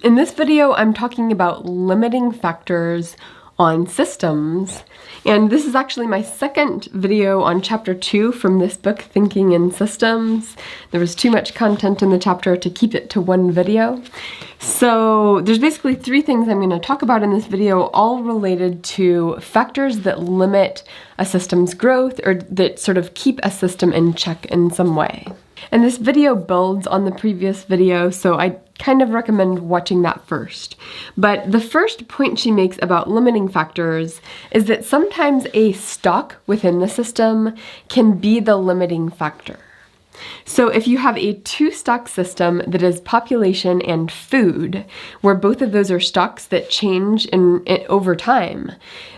In this video, I'm talking about limiting factors on systems. And this is actually my second video on chapter 2 from this book, Thinking in Systems. There was too much content in the chapter to keep it to one video. So there's basically 3 things I'm going to talk about in this video, all related to factors that limit a system's growth or that sort of keep a system in check in some way. And this video builds on the previous video, so I kind of recommend watching that first. But the first point she makes about limiting factors is that sometimes a stock within the system can be the limiting factor. So if you have a 2-stock system that is population and food, where both of those are stocks that change over time,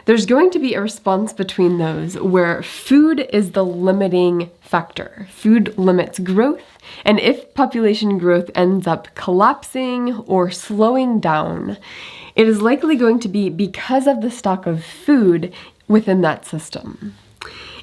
there's going to be a response between those where food is the limiting factor. Food limits growth, and if population growth ends up collapsing or slowing down, it is likely going to be because of the stock of food within that system.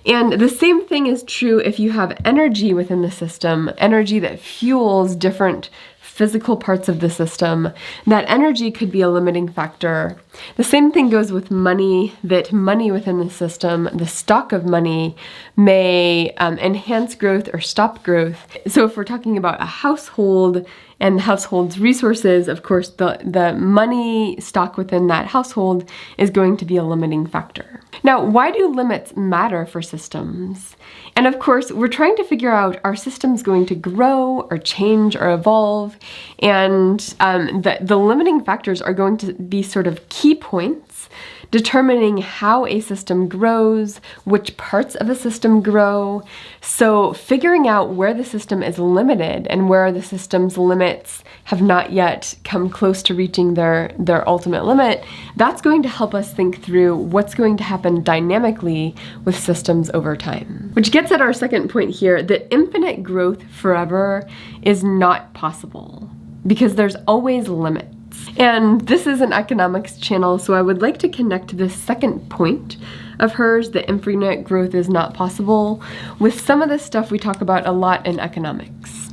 And the same thing is true if you have energy within the system, energy that fuels different physical parts of the system. That energy could be a limiting factor. The same thing goes with money, that money within the system, the stock of money, may enhance growth or stop growth. So if we're talking about a household and the household's resources, of course, the money stock within that household is going to be a limiting factor. Now, why do limits matter for systems? And of course, we're trying to figure out, are systems going to grow or change or evolve? And the limiting factors are going to be sort of key points determining how a system grows, which parts of a system grow. So figuring out where the system is limited and where the system's limits have not yet come close to reaching their ultimate limit, that's going to help us think through what's going to happen dynamically with systems over time. Which gets at our second point here, that infinite growth forever is not possible because there's always limits. And this is an economics channel, so I would like to connect this second point of hers, that infinite growth is not possible, with some of the stuff we talk about a lot in economics.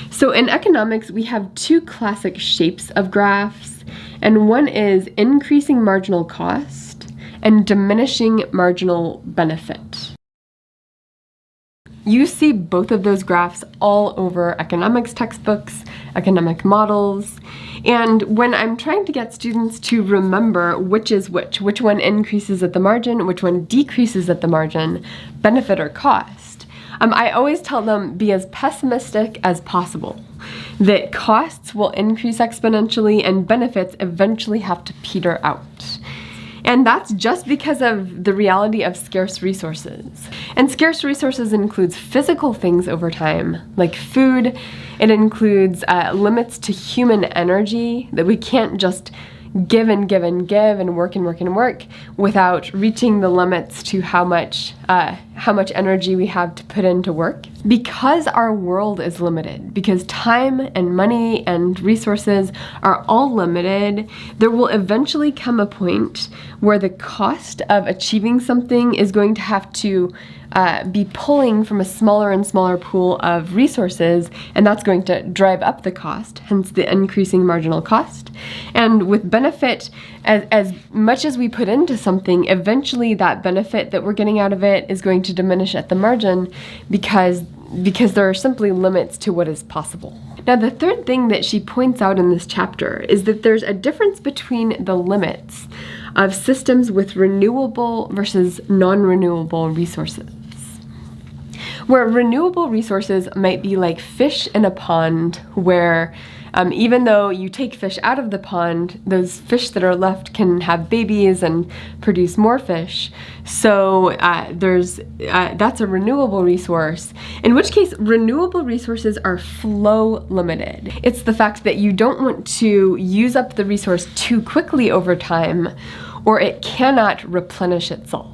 So in economics, we have 2 classic shapes of graphs, and one is increasing marginal cost and diminishing marginal benefit. You see both of those graphs all over economics textbooks, economic models, and when I'm trying to get students to remember which is which one increases at the margin, which one decreases at the margin, benefit or cost, I always tell them be as pessimistic as possible, that costs will increase exponentially and benefits eventually have to peter out. And that's just because of the reality of scarce resources. And scarce resources includes physical things over time, like food. It includes limits to human energy, that we can't just give and give and give and work and work and work without reaching the limits to how much energy we have to put into work. Because our world is limited, because time and money and resources are all limited, there will eventually come a point where the cost of achieving something is going to have to be pulling from a smaller and smaller pool of resources, and that's going to drive up the cost, hence the increasing marginal cost. And with benefit, as much as we put into something, eventually that benefit that we're getting out of it is going to diminish at the margin because there are simply limits to what is possible. Now, the third thing that she points out in this chapter is that there's a difference between the limits of systems with renewable versus non-renewable resources. Where renewable resources might be like fish in a pond, where even though you take fish out of the pond, those fish that are left can have babies and produce more fish. So that's a renewable resource, in which case renewable resources are flow limited. It's the fact that you don't want to use up the resource too quickly over time, or it cannot replenish itself.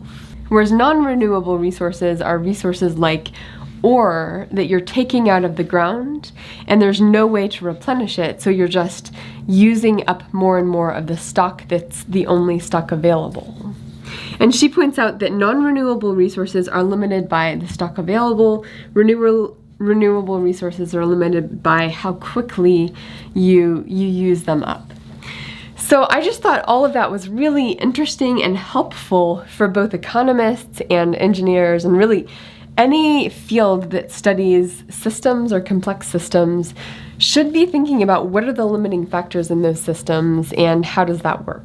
Whereas non-renewable resources are resources like ore that you're taking out of the ground and there's no way to replenish it, so you're just using up more and more of the stock that's the only stock available. And she points out that non-renewable resources are limited by the stock available, renewable resources are limited by how quickly you use them up. So I just thought all of that was really interesting and helpful for both economists and engineers, and really any field that studies systems or complex systems should be thinking about what are the limiting factors in those systems and how does that work.